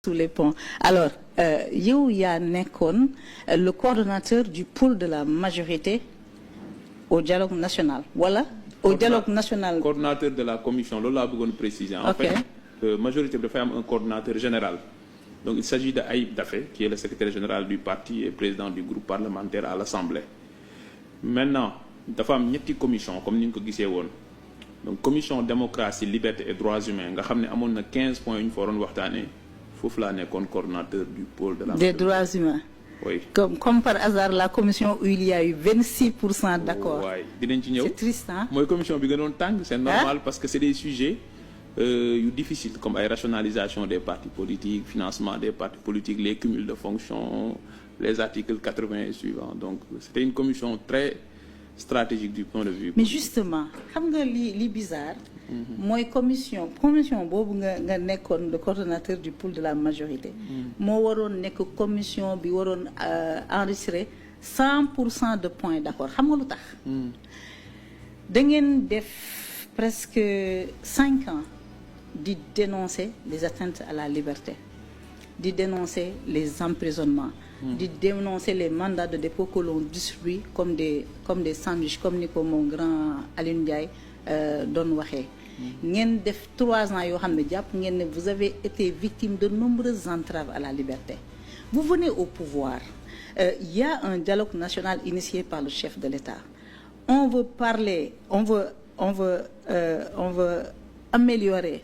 sous les ponts. Alors, yow yaa nekkoon le coordonnateur du pôle de la majorité au dialogue national wala au dialogue national. Coordonnateur de la commission loolu laa bëggoon préciser. En fait, majorité bi dafay am un coordonnateur général. Donc il s'agit de Ayib Daffé qui est le secrétaire général du parti et président du groupe parlementaire à l'Assemblée. Maintenant dafa am ñetti commission comme ni ñu ko gisee woon. Donc commission démocratie liberté et droits humains nga xam ne amoon na 15 points yu ñu fa waroon waxtaanee foofu laa nekkoon coordonnateur du pôle de la des droits humains. Oui. Comme par hasard la commission où il y a eu 26% d'accord. waay dinañ ci ñëw c'est triste hein. mooy commission bi gënoon tàng c'est normal parce que c'est des sujets yu difficiles comme ay rationalisation des partis politiques, financement des partis politiques, les cumuls de fonctions, les articles 80 et suivants. Donc c'était une commission très stratégique du point de vue. Mais justement xam nga li bizarre. mooy commission boobu nga nekkoon le coordonnateur du pôle de la majorité. moo waroon nekk commission bi waroon enregistrer 100% de points d'accord xam nga lu tax. da ngeen def presque 5 ans di dénoncer les atteintes à la liberté, di dénoncer les emprisonnements. di dénoncer les mandats de dépôt que l'on distribue comme des sandwichs comme ni ko mon grand Alioune Ndiaye doon waxee. ngeen def 3 ans yoo xam ne jàpp ngeen ne vous avez été victime de nombreuses entraves à la liberté. Vous venez au pouvoir, il y a un dialogue national initié par le chef de l'État. On veut parler, on veut améliorer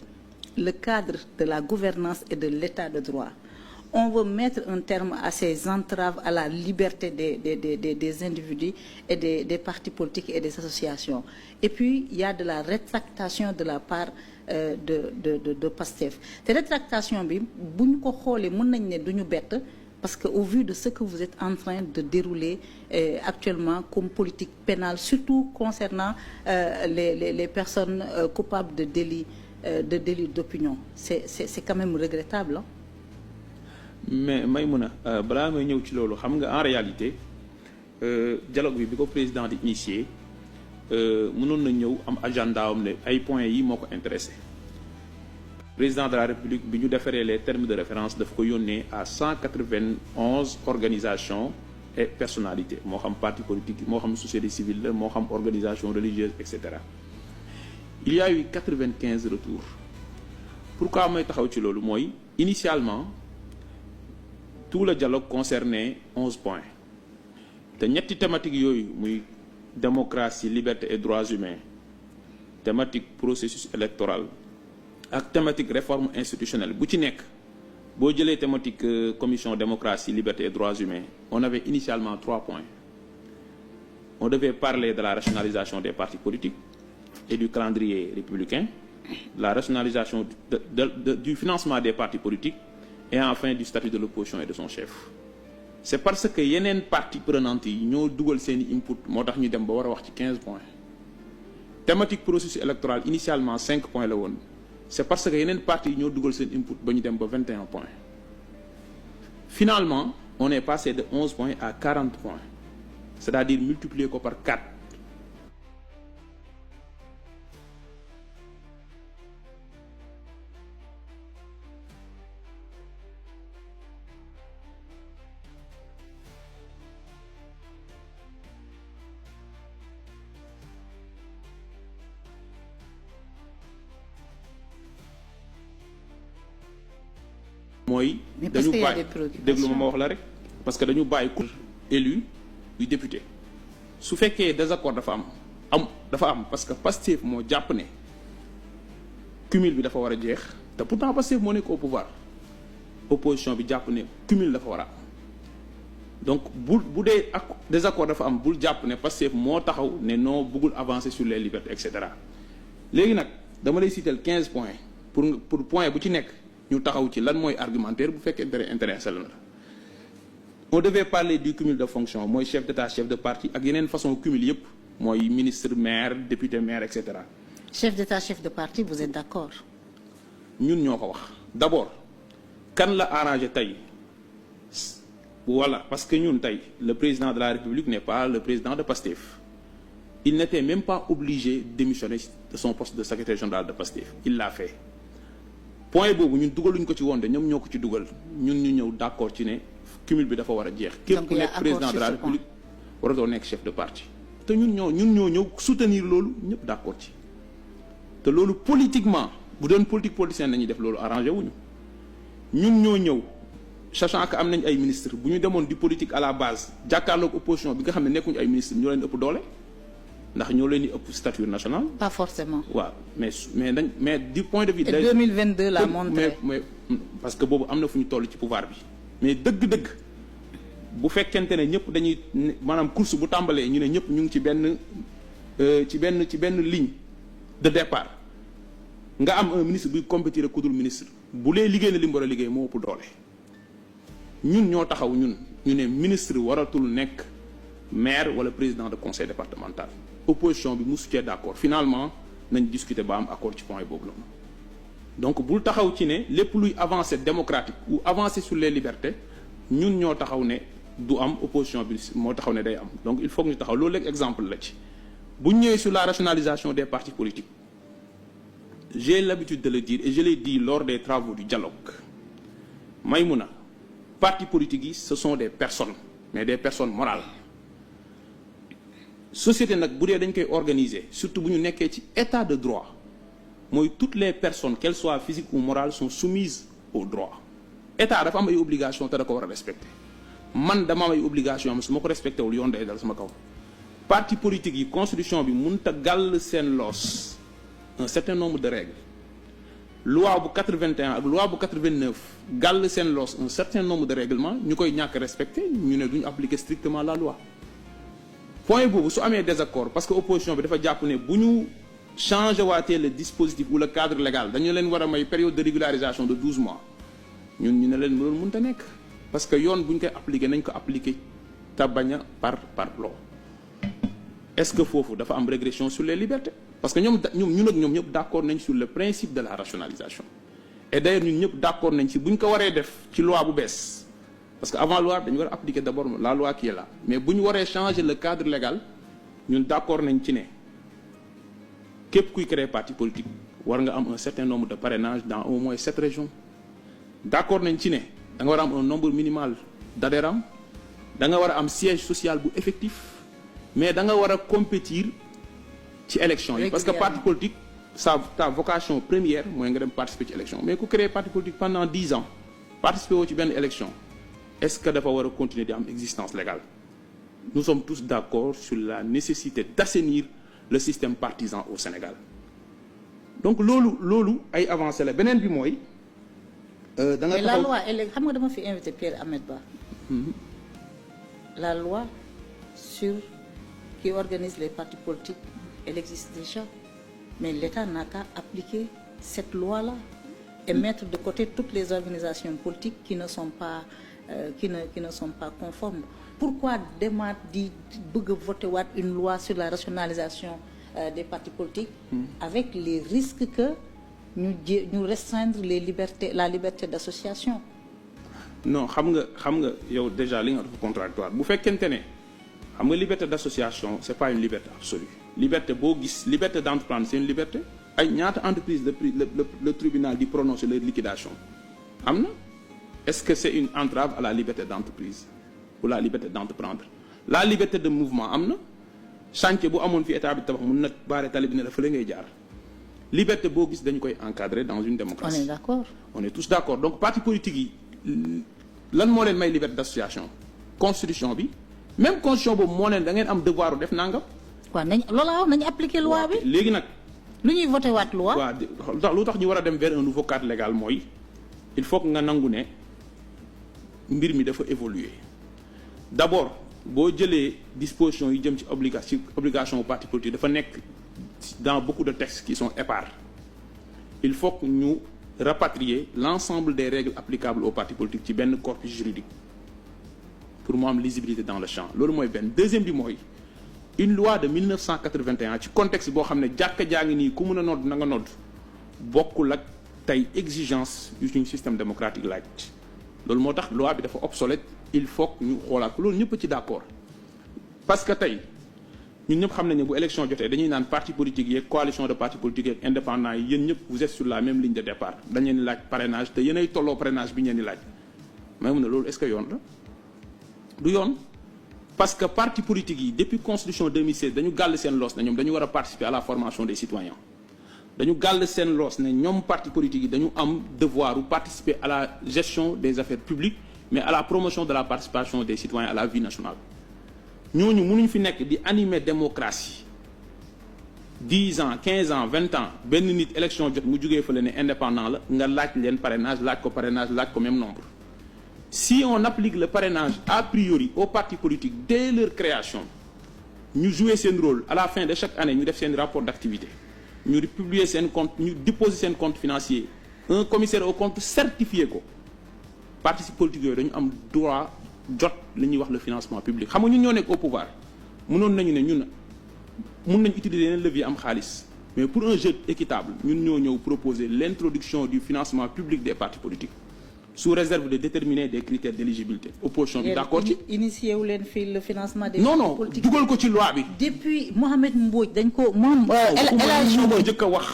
le cadre de la gouvernance et de l'état de droit. On veut mettre un terme à ces entraves à la liberté des individus et des partis politiques et des associations. Et puis, il y a de la rétractation de la part de PASTEF. Cette rétractation, bi buñ ko xoolee mën nañ ne duñu bett parce que au vu de ce que vous êtes en train de dérouler actuellement comme politique pénale, surtout concernant les personnes coupables de délits d'opinion, c'est quand même regrettable. Hein? Mais Maïmouna balaa may ñëw ci loolu xam nga en réalité dialogue bi ko président di initier mënoon na ñëw am agenda am ne ay points yi moo ko intéressé. Président de la République bi ñu defaree les termes de référence daf ko yónnee à 191 organisations et personnalités moo xam parti politique moo xam société civile la moo xam organisation religieuse etc. Il y a eu 95 retours. Pourquoi may taxaw ci loolu mooy initialement tout le dialogue concernait 11 points te ñetti thématiques yooyu muy démocratie liberté et droits humains, thématique processus électoral ak thématique réforme institutionnelle bu ci nekk boo jëlee thématique commission démocratie liberté et droits humains on avait initialement 3 points. On devait parler de la rationalisation des partis politiques et du calendrier républicain, la rationalisation du financement des partis politiques et enfin du statut de l'opposition et de son chef. C'est parce que yeneen parties prenantes yi ñoo dugal seeni input moo tax ñu dem ba war a wax ci 15 points. Thématique processus électoral initialement 5 points la woon. C'est parce que yeneen parties yi ñoo dugal seen input ba ñu dem ba 21 points. Finalement, on est passé de 11 points à 40 points. C'est-à-dire multiplier ko par 4. mooy dañu bàyyi déglu ma wax la rek parce que dañu bàyyi ku élu yu député su fekkee désaccord dafa am parce que Pastef moo jàpp ne cumul bi dafa war a jeex te pourtant Pastef moo nekk au pouvoir opposition bi jàpp ne cumul dafa war a am donc bu dee ak désaccord dafa am bul jàpp ne Pastef moo taxaw ne non bëggul avancer sur les libertés et cetera léegi nag dama lay citer 15 points pour point bu ci nekk ñu taxaw ci lan mooy argumentaire bu fekkee intéressé la. On devait parler du cumul de fonctions mooy chef d'état chef de parti ak yeneen façon cumul yëpp mooy ministre maire député maire et cetera. Chef d'état chef de parti vous êtes d'accord? ñun ñoo ko wax d'abord kan la arrangé tey voilà parce que ñun tey le président de la République n'est pas le président de PASTEF. Il n'était même pas obligé de démissionner de son poste de secrétaire général de PASTEF. Il l'a fait. point boobu ñun dugaluñ ko ci woon de ñoom ñoo ko ci dugal ñun ñu ñëw d'accord ci ne cumul bi dafa war a jeex. képp ku nekk président de la république waratoo nekk chef de parti. te ñun ñoo ñëw soutenir loolu ñëpp d'accord ci te loolu politiquement bu doon politique politicienne nañuy def loolu arrangé wuñu ñun ñoo ñëw sachant que am nañ ay ministre bu ñu demoon di politique à la base jàkkaarloog opposition bi nga xam ne nekkuñu ay ministre ñoo leen ëpp doole ndax ñoo leen di ëpp stature nationale. pas forcément. waaw mais du point de vue. et 2022 la montré. mais parce que boobu am na fu ñu toll ci pouvoir bi mais dëgg-dëgg bu fekkente ne ñëpp dañuy maanaam course bu tàmbalee ñu ne ñëpp ñu ngi ci benn ligne de départ nga am un ministre buy compétir ak ku dul ministre bu lee liggéey na li mu war a liggéey moo ëpp doole. ñun ñoo taxaw ñu ne ministre waratul nekk maire wala président de conseil départemental opposition bi musu cee d'accord finalement nañ discuter ba am accord ci point boobu noonu donc bul taxaw ci ne lépp luy avancée démocratique ou avancée sur les libertés ñun ñoo taxaw ne du am opposition bi moo taxaw ne day am donc il faut que ñu taxaw loolu léegi exemple la ci bu ñu ñëwee sur la rationalisation des partis politiques j'ai l'habitude de le dire et je l'ai dit lors des travaux du dialogue Maïmouna partis politiques yi ce sont des personnes mais des personnes morales société nag bu dee dañ koy organiser surtout bu ñu nekkee ci état de droit mooy toutes les personnes qu'elles soient physiques ou morales sont soumises au droit état dafa am ay obligations te da ko war a respecter man dama am ay obligations am su ma ko respecté wul yoon day dal sama kaw partis politiques yi constitution bi mënut a gàll seen loos un certain nombre de règles loi bu 81 ak loi bu 89 gàll seen loos un certain nombre de règlements ñu koy ñàkk respecté ñu ne duñu appliquer strictement la loi point boobu su amee désaccord parce que opposition bi dafa jàpp ne bu ñu changé waatee le dispositif ou le cadre légal dañu leen war a may période de régularisation de 12 mois ñun ñu ne leen loolu mënut a nekk parce que yoon bu ñu koy appliquer nañ ko appliquer te bañ a par loo est-ce que foofu dafa am régression sur les libertés parce que ñun ak ñoom ñëpp d'accord nañ sur le principe de la rationalisation et d'ailleurs ñun ñëpp d'accord nañ ci bu ñu ko waree def ci loi bu bees parce que avant loi dañu war a appliquer d'abord la loi qui est là mais bu ñu waree changer le cadre légal ñun d'accord nañ ci ne képp kuy créer parti politique war nga am un certain nombre de parrainages dans au moins 7 régions d'accord nañ ci ne da nga war a am un nombre minimal d'adhérents da nga war a am siège social bu effectif mais da nga war a compétir ci élection yi parce que parti politique ta vocation première mooy nga dem participer ci élection mais ku créer parti politique pendant 10 ans participer woo ci benn élection est-ce que dafa war a continuer di am existence légale nous sommes tous d'accord sur la nécessité d'assainir le système partisan au Sénégal donc loolu ay avancé la beneen bi mooy da nga la loi elle xam nga dama fi invité Pierre Ahmed Ba la loi sur qui organise les partis politiques elle existe déjà mais l'État n'a qu'à appliquer cette loi-là et mettre de côté toutes les organisations politiques qui ne sont pas conformes. Pourquoi demaat di bëgg a voter waat une loi sur la rationalisation des partis politiques avec les risques que ñu restreindre la liberté d'association? Non, xam nga yow déjà li nga dafa contradictoire bu fekkente ne xam nga liberté d'association c'est pas une liberté absolue liberté boo gis liberté d'entreprendre c'est une liberté ay ñaata entreprise le tribunal di prononcer leur liquidation am na est-ce que c'est une entrave à la liberté d'entreprise ou la liberté d'entreprendre la liberté de mouvement am na chantier bu amoon fi état bi tabax mën na baare tali bi ne la fa la ngay jaar liberté boo gis dañu koy encadrer dans une démocratie. On est d'accord. On est tous d'accord donc parti politique yi lan moo leen may liberté d'association constitution bi même constitution boobu moo leen da ngeen am devoir def nangam. waaw nañu appliquer loi bi. léegi nag. lu ñuy voter waat loi. waaw lu tax ñu war a dem vers un nouveau cadre légal mooy il faut que nga nangu ne mbir mi dafa évoluer d'abord boo jëlee dispositions yi jëm ci obligation parti politique dafa nekk dans beaucoup de textes qui sont épars il faut que ñu rapatrier l'ensemble des règles applicables aux partis politiques ci benn corpus juridique pour mu am lisibilité dans le champ loolu mooy benn deuxième bi mooy une loi de 1981 ci contexte boo xam ne jàkka jaa ngi nii ku mën a nodd na nga nodd bokkul ak tey exigence yu suñu système démocratique laaj loolu moo tax loi bi dafa obsolète il faut que ñu xoolaat ko loolu ñëpp ci d'accord parce que tey ñun ñëpp xam nañ ne bu élection jotee dañuy naan parti politique yeeg coalition de parti politique yeeg indépendants yi yéen ñëpp vous êtes sur la même ligne de départ dañ leen di laaj parrainage te yéenay tolloo parrainage bi ñu leen di laaj may mun ne loolu est-ce que yoon la du yoon parce que parti politique yi depuis constitution 2016 dañu gàll seen loos ne ñoom dañu war a participer à la formation des citoyens dañu gàll seen loos ne ñoom parti politique yi dañu am devoir ou participer à la gestion des affaires publiques mais à la promotion de la participation des citoyens à la vie nationale ñooñu mënuñ fi nekk di animer démocratie 10 ans 15 ans 20 ans benn nit élection jot mu jugee fële ne indépendant la nga laaj leen parrainage laaj ko même nombre si on applique le parrainage a priori aux partis politiques dès leur création ñu jouer seen rôle à la fin de chaque année ñu def seen rapport d'activité ñu publier seen compte ñu déposer seen compte financier un commissaire au compte certifié ko partis politiques yooyu dañu am droit jot li ñuy wax le financement public xam nga ñun ñoo nekk au pouvoir mënoon nañu ne ñun mën nañu utiliser yeneen levier am xaalis mais pour un jeu équitable ñun ñoo ñëw proposer l'introduction du financement public des partis politiques sous réserve de déterminer des critères d'éligibilité opposition bi d'accord ci initié wu leen fii le financement des non partis politiques dugal ko ci loi bi depuis Mohamed Mbodj dañ ko moom El Hadj Mbodj Mbodj njëkk a wax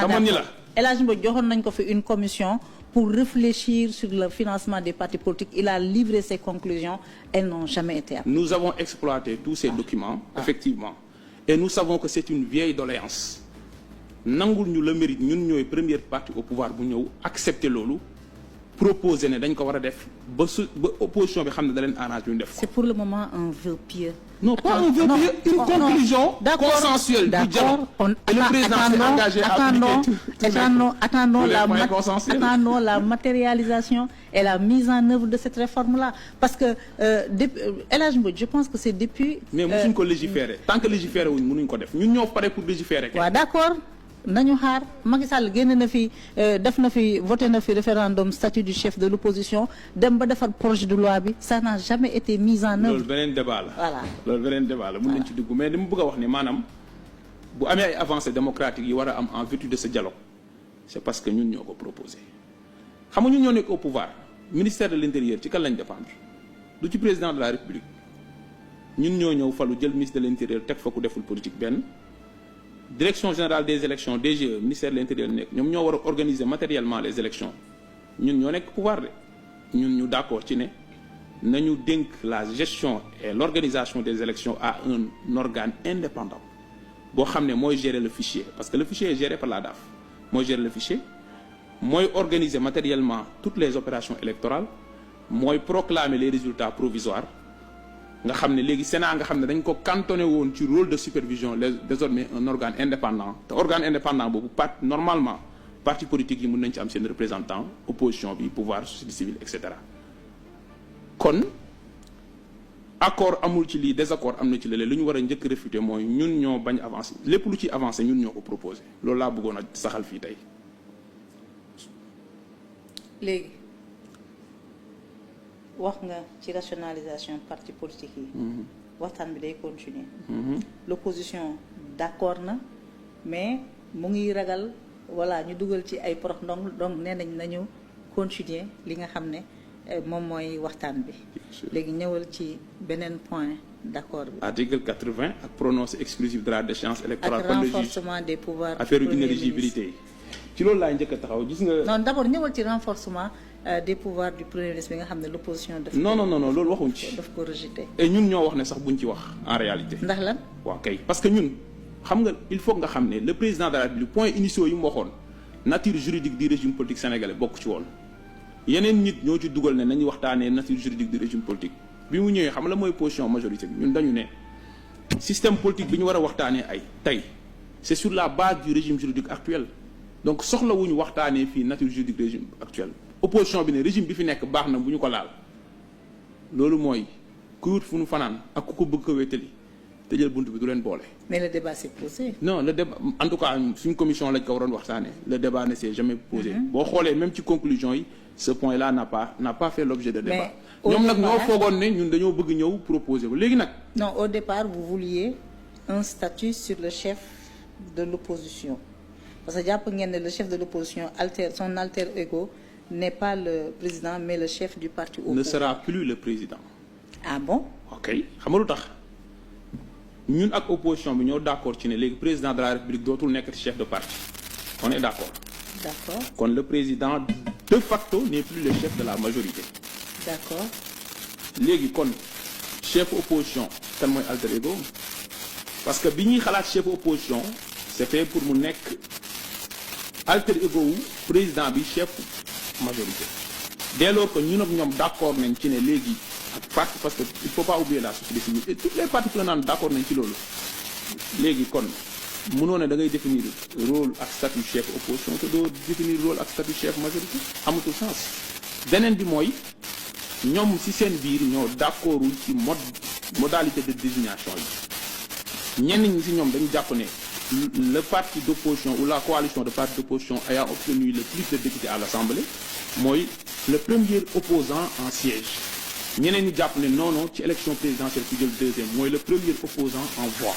dama ni la El Hadj Mbodj joxoon nañ ko fi une commission pour réfléchir sur le financement des partis politiques. Il a livré ses conclusions. Elles n'ont jamais été appliquées. Nous avons exploité tous ces documents, effectivement. Et nous savons que c'est une vieille doléance. Nangul ñu le mérite ñun ñooy première partie au pouvoir bu ñëw accepter loolu proposer ne dañ ko war a def ba opposition bi xam ne da leen arrange ñu def ko. C'est pour le moment un vœu pieux. Non, pas un vœu pieux, une conclusion consensuelle du dialogue. Et le président s'est engagé à appliquer attendons la matérialisation et la mise en œuvre de cette réforme-là. Parce que El Hadj Mbodj, je pense que c'est depuis... Mais mësuñ ko légiférer. Tant que légiférer wuñ mënuñ ko def. Ñun ñoo pare pour légiférer. waaw d'accord. nañu xaar Macky Sall génn na fi def na fi voté na fi référendum statut du chef de l'opposition dem ba defar projet de loi bi ça n'a jamais été mis en œuvre. loolu beneen débat la. voilà loolu beneen débat la mën nañ ci dugg mais li mu bëgg a wax ni maanaam bu amee ay avancées démocratiques yi war a am en vertu de ce dialogue c'est parce que ñun ñoo ko proposé xam nga ñun ñoo nekk au pouvoir ministère de l'intérieur ci kan lañ dépendre du ci président de la république ñun ñoo ñëw falu jël ministre de l'intérieur teg fa ku deful politique benn. Direction générale des élections DGE ministère de l'intérieur nekk ñoom ñoo war a organiser matériellement les élections ñun ñoo nekk pouvoir de ñun ñu d'accord ci ne nañu dénk la gestion et l'organisation des élections à un organe indépendant boo xam ne mooy gérer le fichier parce que le fichier est géré par la DAF mooy gérer le fichier mooy organiser matériellement toutes les opérations électorales mooy proclamer les résultats provisoires nga xam ne léegi Sénat nga xam ne dañ ko cantonné woon ci rôle de supervision désormais un organe indépendant te organe indépendant boobu normalement parti politique yi mën nañ ci am seen représentant opposition bi pouvoir société civile et cetera kon accord amul ci lii désaccord am na ci léeg-léeg lu ñu war a njëkk réfuter mooy ñun ñoo bañ avancer lépp lu ci avancer ñun ñoo ko proposé loolu laa bëggoon a saxal fii tey. léegi wax nga ci rationalisation parti politique yi. waxtaan bi day continuer. L'opposition d'accord na mais mu ngi ragal voilà ñu dugal ci ay porox ndong donc nee nañ nañu continuer li nga xam ne moom mooy waxtaan bi. léegi ñëwal ci beneen point d'accord bi. article 80 ak prononcé exclusif de la déchéance électorale par le juge. ak renforcement des pouvoirs. affaire inéligibilité yi ci loolu laay njëkk a taxaw gis nga. non d'abord ñëwal ci renforcement des pouvoirs du premier ministre bi nga xam ne l'opposition daf non loolu waxuñ ci. daf ko rejeté. et ñun ñoo wax ne sax buñ ci wax en réalité. ndax lan. waaw kay parce que ñun xam nga il faut nga xam ne le président de la République point initiaux yi mu waxoon nature juridique du régime politique sénégalais bokk ci woon yeneen nit ñoo ci dugal ne nañu waxtaanee nature juridique du régime politique bi mu ñëwee xam la mooy position majorité bi ñun dañu ne système politique bi ñu war a waxtaanee ay tey c'est sur la base du régime juridique actuel donc soxlawuñu waxtaanee fii nature juridique du régime actuel opposition bi ne régime bi fi nekk baax na bu ñu ko laal loolu mooy ku wut fu nu fanaan ak ku ko bëgg ko wéetali te jël buntu bi du leen boole. mais le débat s'est posé. non le débat en tout cas suñ commission lañ ko waroon waxtaanee le débat ne s'est jamais posé. boo xoolee même ci conclusion yi ce point là n'a pas fait l'objet de débat. ñoom nag ñoo foogoon ne ñun dañoo bëgg ñëw proposer ko léegi nag. non au départ vous vouliez un statut sur le chef de l'opposition parce que jàpp ngeen ne le chef de l'opposition son alter ego n'est pas le président mais le chef du parti au pouvoir. Ne sera plus le président. Ah bon? ok xam nga lu tax ñun ak opposition bi ñoo d'accord ci ne léegi président de la république dootul nekk chef de parti on est d'accord. D'accord. kon le président de facto n'est plus le chef de la majorité. D'accord. léegi kon chef opposition kan mooy alter ego parce que bi ñuy xalaat chef opposition c'était pour mu nekk alter ego wu président bi chef majorité. dès lors que ñun ak ñoom d'accord nañ ci ne léegi ak parti parce que il faut pas oublier la société civile et toutes les parties prenantes d'accord nañ ci loolu léegi kon mënoo ne da ngay définir rôle ak statut chef opposition te doo définir rôle ak statut chef majorité amatul sens. beneen bi mooy ñoom ci seen biir ñoo d'accordul ci modalité de désignation yi ñenn ñi ci ñoom dañu jàpp ne le parti d'opposition ou la coalition de partis d'opposition ayant obtenu le plus de députés à l'Assemblée mooy le premier opposant en siège ñeneen ñi jàpp ne non ci élection présidentielle ku jël deuxième mooy le premier opposant en voix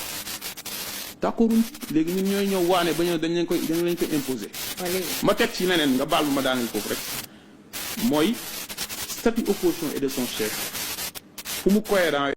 d'accorduñ léegi ñun ñooy ñëw waane ba ñëw dañ leen koy imposer. ma teg ci leneen nga baal ma daaneel foofu rek mooy statut opposition et de son chef fu mu cohérent